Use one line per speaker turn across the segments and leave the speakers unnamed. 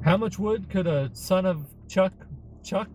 How much wood could a son of Chuck chuck?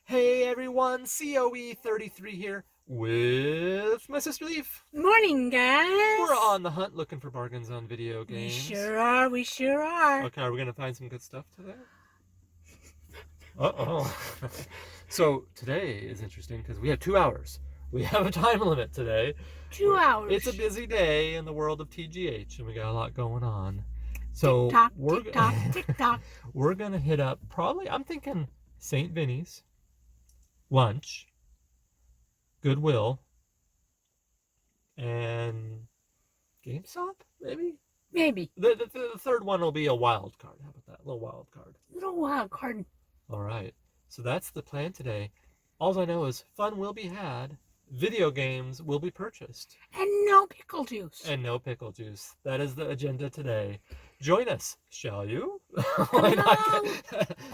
Hey everyone, COE33 here with my sister Leaf.
Morning, guys.
We're on the hunt looking for bargains on video
We
games.
sure are. We sure are.
Okay, are we gonna find some good stuff today? Uh-oh. So today is interesting because we have 2 hours. We have a time limit today.
2 hours.
It's a busy day in the world of TGH and we got a lot going on. So
tick-tock, tick-tock, tick-tock.
We're gonna hit up probably, I'm thinking St. Vinnie's, lunch, Goodwill, and GameStop, maybe?
Maybe.
The third one will be a wild card. How about that? A little wild card.
Little wild card.
All right. So that's the plan today. All I know is fun will be had. Video games will be purchased.
And no pickle juice.
And no pickle juice. That is the agenda today. Join us, shall you? Why not?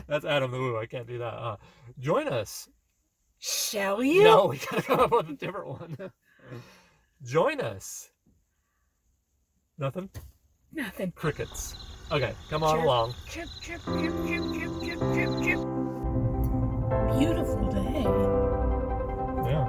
That's Adam the Woo. I can't do that. Join us.
Shall you?
No, we gotta come up with a different one. Join us. Nothing?
Nothing.
Crickets. Okay, come on along.
Chip, chip, chip, chip, chip, chip, chip, chip. Beautiful day.
Yeah.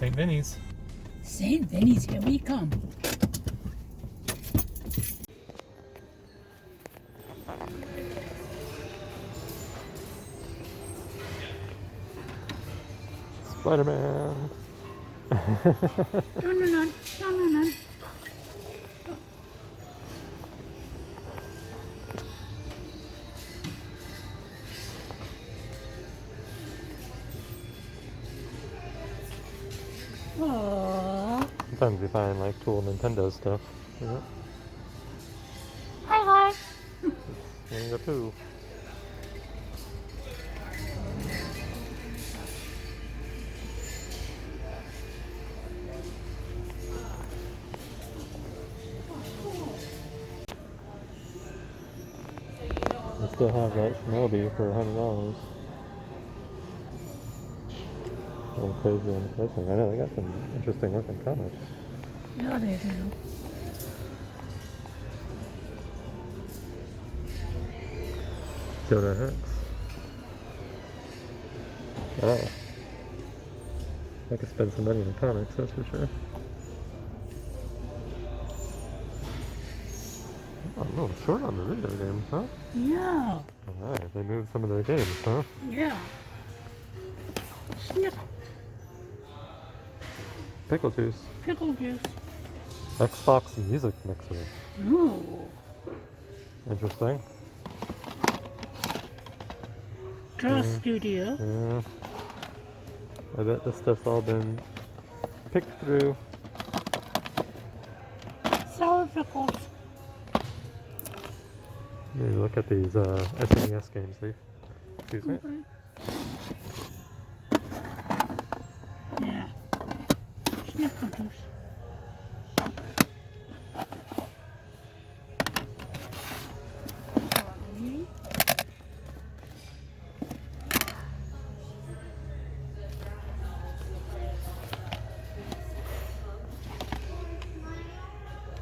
St. Vinnie's.
St. Vinnie's, here we come.
Spider-Man.
No. Aww.
Sometimes you find like cool Nintendo stuff. Yeah.
Hi.
Winnie the Pooh. I still have that Shinobi for $100. A little crazy on the pricing. I know they got some interesting looking comics.
Yeah, they do.
Jonah Hex. Oh. I could spend some money on comics, that's for sure. Oh, a little short on the video games, huh?
Yeah.
Alright, they moved some of their games, huh?
Yeah. Snip.
Pickle juice.
Pickle juice.
Xbox music mixer.
Ooh.
Interesting.
Trust studio.
Yeah. I bet this stuff's all been picked through.
Sour pickles.
Maybe look at these SNES games, Leaf. Excuse me.
Okay. Yeah. Snap hunters.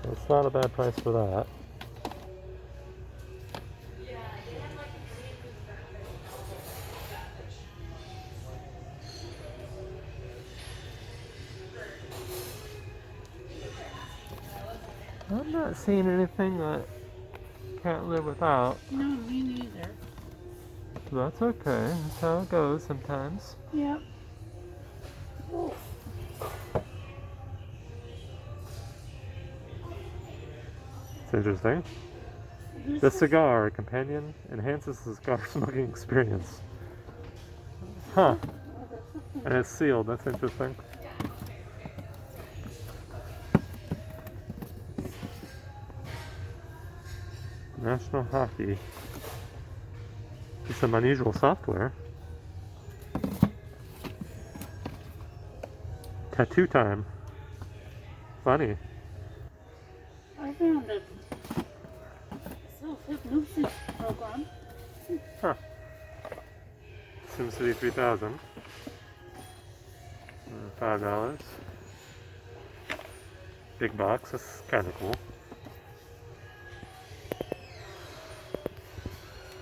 It's not a bad price for that. I'm not seeing anything that can't live without.
No, me neither.
That's okay. That's how it goes sometimes.
Yep. Oh.
It's interesting. The cigar companion enhances the cigar smoking experience. Huh. And it's sealed. That's interesting. National Hockey. It's some unusual software. Tattoo time. Funny.
I found a self-hypnosis program.
Huh. SimCity 3000. $5. Big box. That's kind of cool.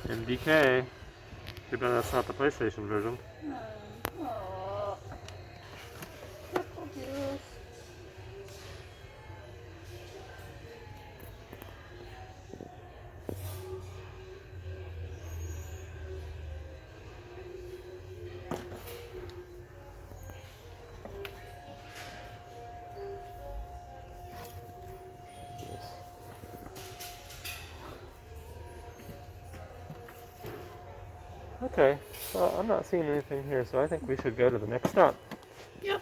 MDK. Too bad that's not the PlayStation version.
Oh. Pickle juice.
Okay, well, I'm not seeing anything here, so I think we should go to the next stop.
Yep.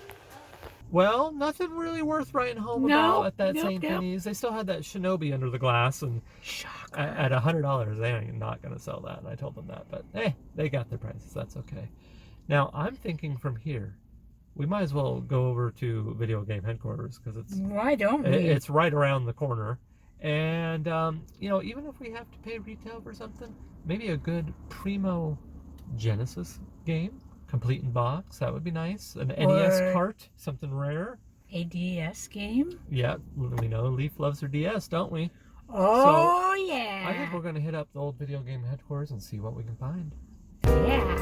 Well, nothing really worth writing home
No,
about at that
yep,
St.
yep.
Vinny's. They still had that Shinobi under the glass, and
Shocker.
at $100, they ain't not going to sell that, and I told them that. But hey, they got their prices. That's okay. Now, I'm thinking from here, we might as well go over to Video Game Headquarters, because
Why don't we?
it's right around the corner. And, you know, even if we have to pay retail for something, maybe a good Primo Genesis game, complete in box, that would be nice. An NES cart, something rare.
A DS game?
Yeah, we know Leaf loves her DS, don't we?
Oh, yeah.
I think we're going to hit up the old Video Game Headquarters and see what we can find.
Yeah.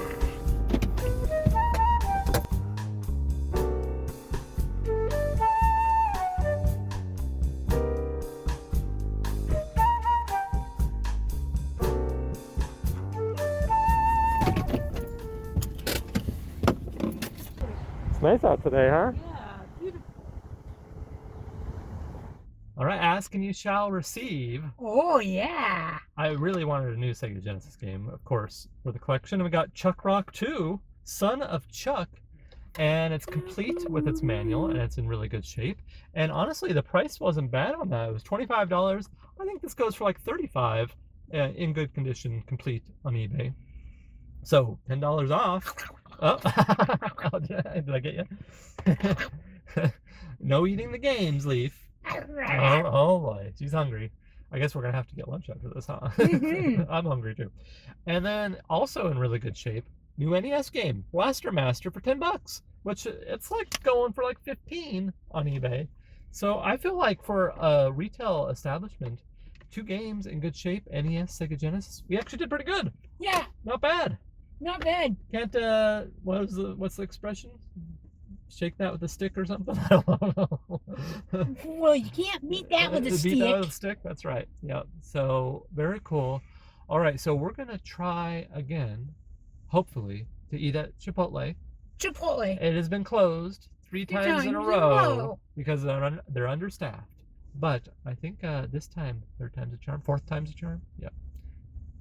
It's nice out today, huh?
Yeah, beautiful.
All right, ask and you shall receive.
Oh, yeah.
I really wanted a new SEGA Genesis game, of course, for the collection. And we got Chuck Rock 2, Son of Chuck, and it's complete with its manual, and it's in really good shape. And honestly, the price wasn't bad on that. It was $25. I think this goes for like $35 in good condition, complete on eBay. So $10 off. Oh, did I get you? No eating the games, Leaf. Oh boy, she's hungry. I guess we're gonna have to get lunch after this, huh? I'm hungry too. And then also in really good shape, new NES game, Blaster Master for $10, which it's like going for like 15 on eBay. So I feel like for a retail establishment, 2 games in good shape, NES, SEGA Genesis, we actually did pretty good.
Yeah,
Not bad.
not bad.
Can't what's the expression? Shake that with a stick or something? I don't know.
Well, you can't beat that with a
Beat
stick.
that with a stick? That's right. Yeah. So very cool. All right. So we're gonna try again, hopefully, to eat at Chipotle.
Chipotle.
It has been closed 3 times in a row because they're understaffed. But I think this time, 3rd time's a charm, 4th time's a charm. Yeah.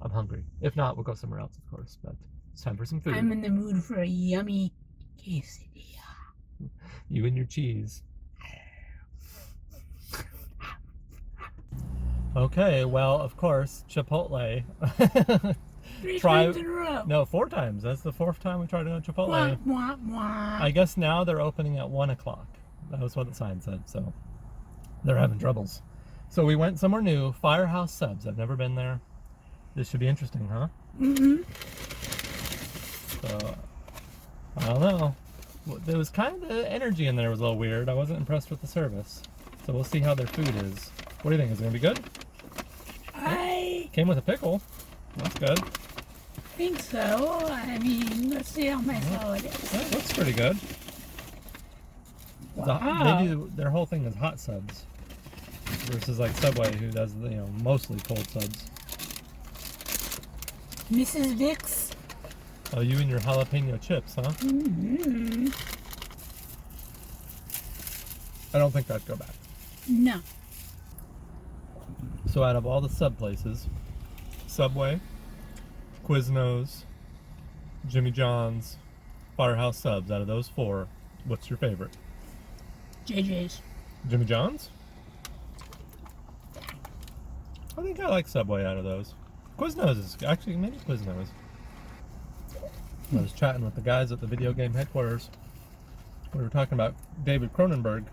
I'm hungry. If not, we'll go somewhere else, of course. But It's time for some food.
I'm in the mood for a yummy quesadilla.
You and your cheese. Okay, well, of course, Chipotle.
3 times in a row.
No, 4 times. That's the 4th time we tried to go to Chipotle.
Wah, wah, wah.
I guess now they're opening at 1 o'clock. That was what the sign said, so they're having troubles. So we went somewhere new, Firehouse Subs. I've never been there. This should be interesting, huh?
Mm-hmm.
So, I don't know. There was kind of the energy in there was a little weird. I wasn't impressed with the service. So we'll see how their food is. What do you think? Is it going to be good? Came with a pickle. That's good.
Think so. I mean, let's see how my salad is.
That looks pretty good.
Wow.
They do, their whole thing is hot subs. Versus like Subway, who does, mostly cold subs.
Mrs. Vicks.
Oh, you and your jalapeno chips, huh?
Mm-hmm.
I don't think I'd go back.
No.
So out of all the sub places, Subway, Quiznos, Jimmy John's, Firehouse Subs, out of those 4, what's your favorite?
JJ's.
Jimmy John's? I think I like Subway out of those. Quiznos is actually maybe Quiznos. I was chatting with the guys at the video game headquarters. We were talking about David Cronenberg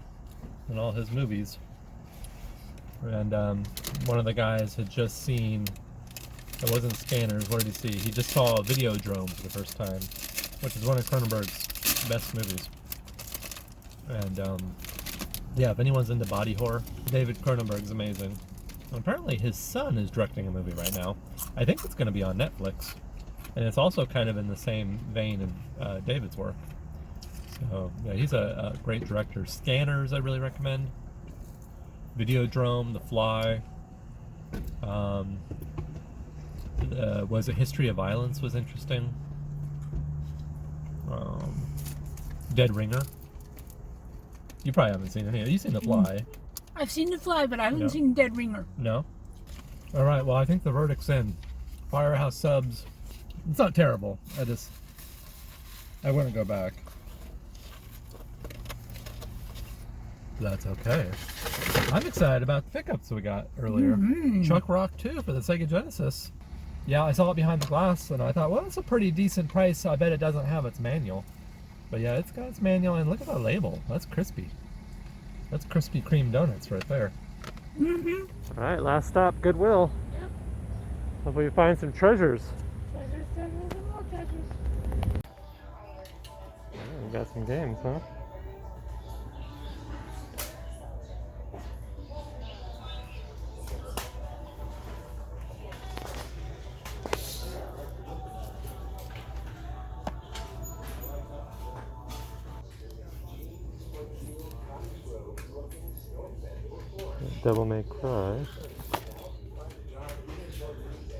and all his movies. And one of the guys had just seen, it wasn't Scanners, what did he see? He just saw Videodrome for the first time, which is one of Cronenberg's best movies. And yeah, if anyone's into body horror, David Cronenberg's amazing. And apparently his son is directing a movie right now. I think it's going to be on Netflix. And it's also kind of in the same vein of David's work. So yeah, he's a great director. Scanners I really recommend. Videodrome, The Fly. Was it History of Violence was interesting. Dead Ringer. You probably haven't seen any. You've seen The Fly.
I've seen The Fly, but I haven't
No.
seen Dead Ringer.
No? All right, well, I think the verdict's in. Firehouse Subs. It's not terrible. I wouldn't go back. That's okay. I'm excited about the pickups we got earlier.
Mm-hmm.
Chuck Rock 2 for the SEGA Genesis. Yeah, I saw it behind the glass, and I thought, well, it's a pretty decent price. I bet it doesn't have its manual. But yeah, it's got its manual, and look at the label. That's crispy. That's Krispy Kreme donuts right there.
Mm-hmm.
All right, last stop, Goodwill.
Yep.
Hopefully you find some treasures.
Treasures, treasures, and more treasures.
Oh, we got some games, huh? Devil May Cry.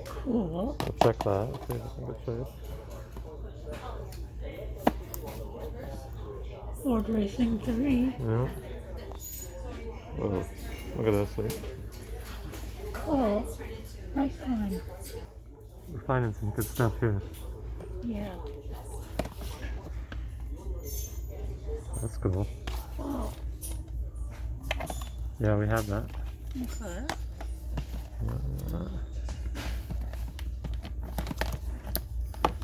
Cool.
We'll check that. See if it's in good shape.
Ford Racing 3.
Yeah. Whoa. Look at this. See?
Oh, nice one.
We're finding some good stuff here.
Yeah.
That's cool.
Oh,
Yeah, we have that.
okay.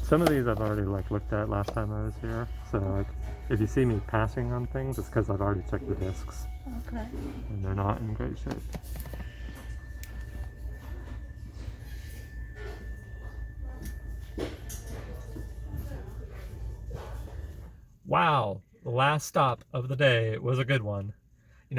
Some of these I've already looked at last time I was here. So if you see me passing on things, it's because I've already checked the discs
Okay.
and they're not in great shape. Wow, the last stop of the day was a good one.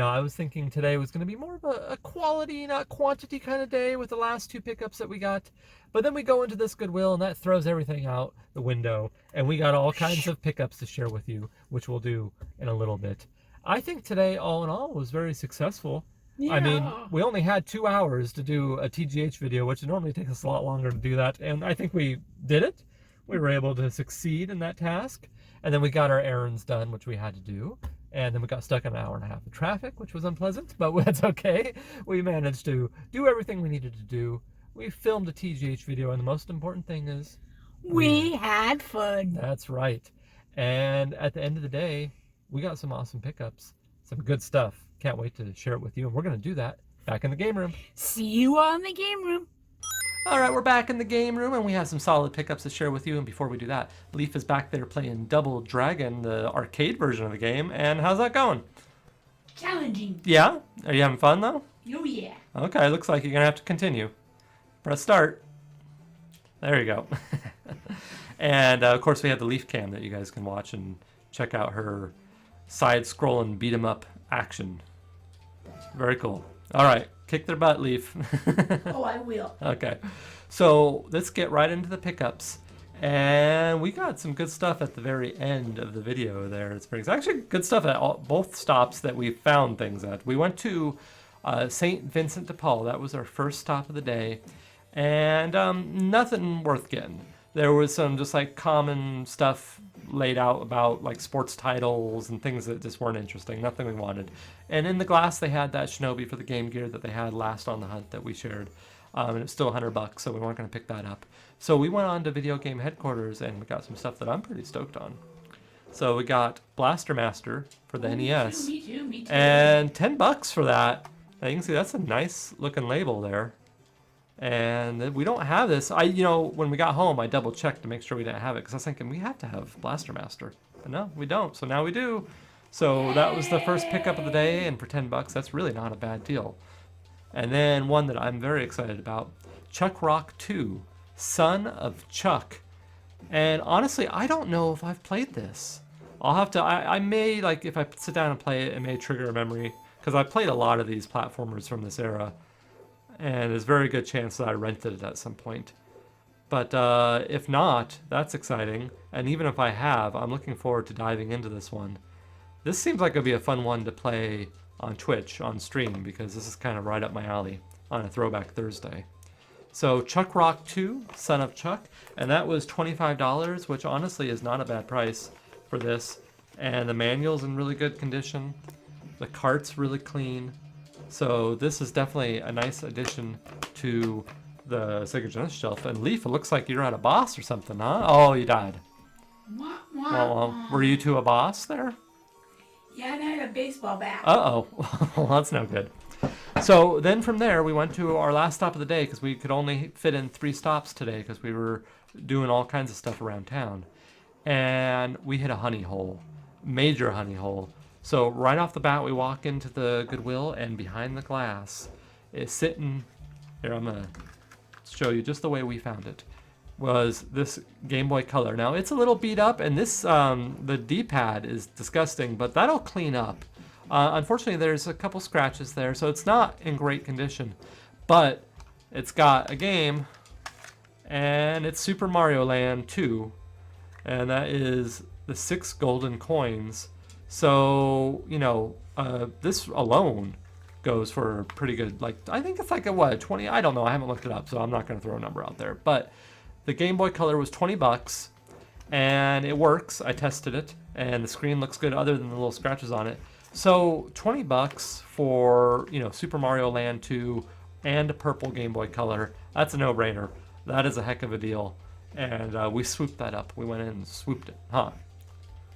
I was thinking today was going to be more of a quality, not quantity kind of day with the last 2 pickups that we got. But then we go into this Goodwill and that throws everything out the window. And we got all kinds of pickups to share with you, which we'll do in a little bit. I think today, all in all, was very successful.
Yeah.
I mean, we only had 2 hours to do a TGH video, which normally takes us a lot longer to do that. And I think we did it. We were able to succeed in that task. And then we got our errands done, which we had to do. And then we got stuck in an hour and a half of traffic, which was unpleasant, but that's okay. We managed to do everything we needed to do. We filmed a TGH video, and the most important thing is
We had fun.
That's right. And at the end of the day, we got some awesome pickups, some good stuff. Can't wait to share it with you. And we're going to do that back in the game room.
See you all in the game room.
All right, we're back in the game room and we have some solid pickups to share with you. And before we do that, Leaf is back there playing Double Dragon, the arcade version of the game. And how's that going?
Challenging.
Yeah? Are you having fun though?
Oh yeah.
Okay, looks like you're going to have to continue. Press start. There you go. And of course, we have the Leaf Cam that you guys can watch and check out her side-scrolling beat-em-up action. Very cool. All right, kick their butt, Leaf.
Oh, I will.
Okay, so let's get right into the pickups. And we got some good stuff at the very end of the video there. It's actually good stuff at both stops that we found things at. We went to St. Vincent de Paul. That was our first stop of the day. And nothing worth getting. There was some just like common stuff laid out about like sports titles and things that just weren't interesting. Nothing we wanted. And in the glass they had that Shinobi for the Game Gear that they had last on the hunt that we shared. And it was still $100, so we weren't going to pick that up. So we went on to Video Game Headquarters and we got some stuff that I'm pretty stoked on. So we got Blaster Master for the NES.
Me too.
And $10 for that. Now you can see that's a nice looking label there. And we don't have this. When we got home, I double checked to make sure we didn't have it because I was thinking we have to have Blaster Master, but no, we don't. So now we do. So that was the first pickup of the day, and for $10, that's really not a bad deal. And then one that I'm very excited about, Chuck Rock 2, Son of Chuck. And honestly, I don't know if I've played this. I'll have to. I may like if I sit down and play it, it may trigger a memory because I played a lot of these platformers from this era. And there's a very good chance that I rented it at some point. But if not, that's exciting. And even if I have, I'm looking forward to diving into this one. This seems like it'd be a fun one to play on Twitch, on stream, because this is kind of right up my alley on a Throwback Thursday. So Chuck Rock 2, Son of Chuck, and that was $25, which honestly is not a bad price for this. And the manual's in really good condition. The cart's really clean. So this is definitely a nice addition to the SEGA Genesis shelf. And Leaf, it looks like you're at a boss or something, huh? Oh, you died. Well, were you two a boss there?
Yeah, and I had a baseball bat.
Uh-oh. Well, that's no good. So then from there, we went to our last stop of the day because we could only fit in 3 stops today because we were doing all kinds of stuff around town. And we hit a honey hole, major honey hole. So right off the bat, we walk into the Goodwill, and behind the glass is sitting, here I'm going to show you just the way we found it, was this Game Boy Color. Now, it's a little beat up, and this the D-pad is disgusting, but that'll clean up. Unfortunately, there's a couple scratches there, so it's not in great condition. But it's got a game, and it's Super Mario Land 2, and that is the 6 golden coins. So, this alone goes for pretty good, like, I think it's like a, what, 20? I don't know, I haven't looked it up, so I'm not going to throw a number out there. But the Game Boy Color was $20, and it works. I tested it, and the screen looks good other than the little scratches on it. So, $20 for, Super Mario Land 2 and a purple Game Boy Color, that's a no-brainer. That is a heck of a deal. And we swooped that up. We went in and swooped it, huh?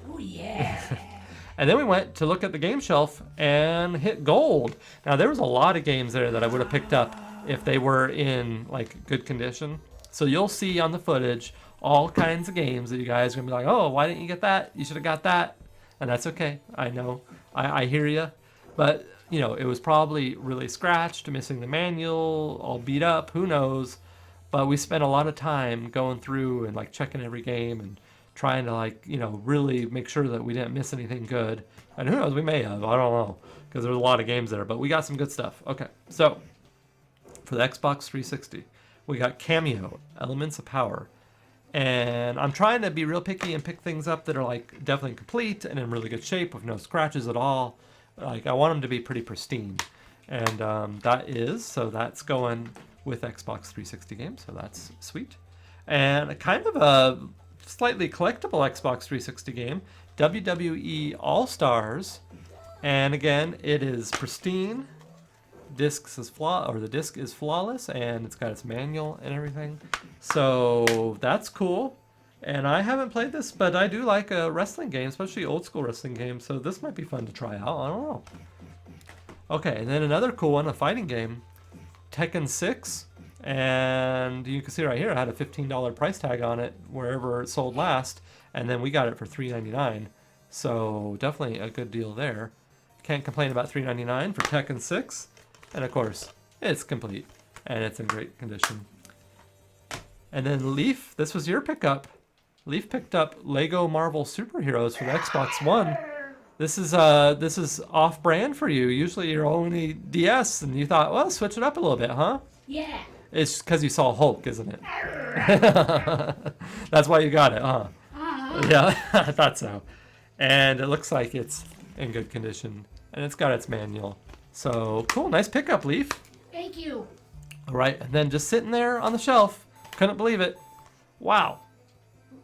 Oh, yeah.
And then we went to look at the game shelf and hit gold. Now, there was a lot of games there that I would have picked up if they were in, like, good condition. So you'll see on the footage all kinds of games that you guys are going to be like, oh, why didn't you get that? You should have got that. And that's okay. I know. I hear you. But, it was probably really scratched, missing the manual, all beat up. Who knows? But we spent a lot of time going through and, like, checking every game and trying to, like, really make sure that we didn't miss anything good. And who knows, we may have, I don't know, because there's a lot of games there, but we got some good stuff. Okay, so for the Xbox 360, we got Cameo, Elements of Power. And I'm trying to be real picky and pick things up that are, like, definitely complete and in really good shape with no scratches at all. Like, I want them to be pretty pristine. And so that's going with Xbox 360 games, so that's sweet. And kind of a slightly collectible Xbox 360 game, WWE All-Stars. And again, it is pristine. The disc is flawless, and it's got its manual and everything. So that's cool. And I haven't played this, but I do like a wrestling game, especially old school wrestling games. So this might be fun to try out. I don't know. Okay, and then another cool one, a fighting game, Tekken 6. And you can see right here, I had a $15 price tag on it wherever it sold last. And then we got it for $3.99. So definitely a good deal there. Can't complain about $3.99 for Tekken 6. And of course, it's complete. And it's in great condition. And then Leaf, this was your pickup. Leaf picked up Lego Marvel Superheroes for the Xbox One. This is off-brand for you. Usually you're only DS, and you thought, well, switch it up a little bit, huh?
Yeah.
It's because you saw Hulk, isn't it? That's why you got it, huh? Yeah, I thought so. And it looks like it's in good condition, and it's got its manual. So cool, nice pickup, Leaf.
Thank you.
All right, and then just sitting there on the shelf, couldn't believe it. Wow.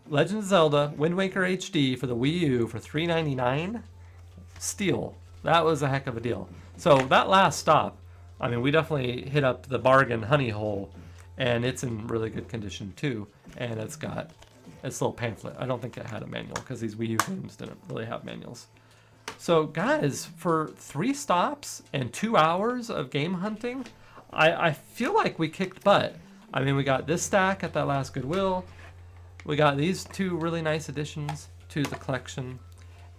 Legend of Zelda Wind Waker HD for the Wii U for $3.99. Steal. That was a heck of a deal. So that last stop, I mean, we definitely hit up the bargain honey hole, and it's in really good condition too. And it's got its little pamphlet. I don't think it had a manual because these Wii U games didn't really have manuals. So guys, for 3 stops and 2 hours of game hunting, I feel like we kicked butt. I mean, we got this stack at that last Goodwill. We got these 2 really nice additions to the collection.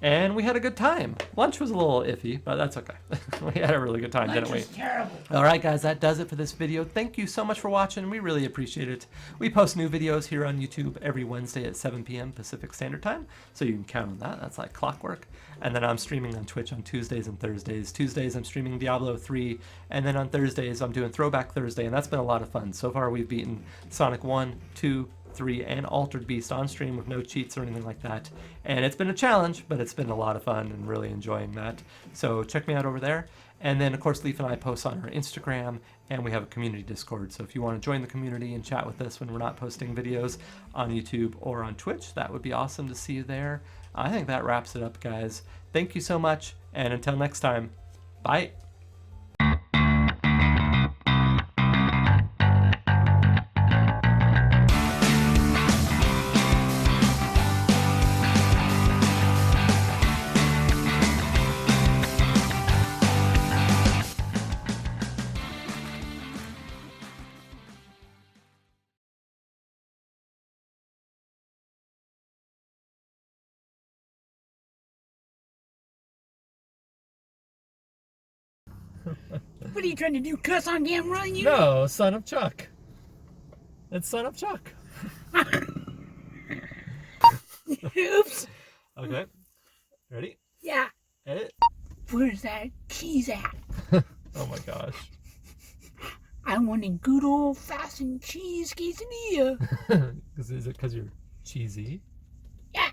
And we had a good time. Lunch was a little iffy, but that's okay. We had a really good time, didn't we?
Lunch was terrible.
All right, guys, that does it for this video. Thank you so much for watching. We really appreciate it. We post new videos here on YouTube every Wednesday at 7 p.m. Pacific Standard Time, so you can count on that. That's like clockwork. And then I'm streaming on Twitch on Tuesdays and Thursdays. Tuesdays, I'm streaming Diablo 3, and then on Thursdays, I'm doing Throwback Thursday, and that's been a lot of fun. So far, we've beaten Sonic 1, 2, 3, and Altered Beast on stream with no cheats or anything like that. And it's been a challenge, but it's been a lot of fun and really enjoying that. So check me out over there. And then, of course, Leaf and I post on our Instagram, and we have a community Discord. So if you want to join the community and chat with us when we're not posting videos on YouTube or on Twitch, that would be awesome to see you there. I think that wraps it up, guys. Thank you so much, and until next time, bye.
What are you trying to do? Cuss on camera? You?
No, Son of Chuck. It's Son of Chuck.
Oops.
Okay. Ready?
Yeah.
Edit.
Where's that cheese at?
Oh my gosh.
I want a good old fashioned cheese quesadilla.
Is it because you're cheesy?
Yeah.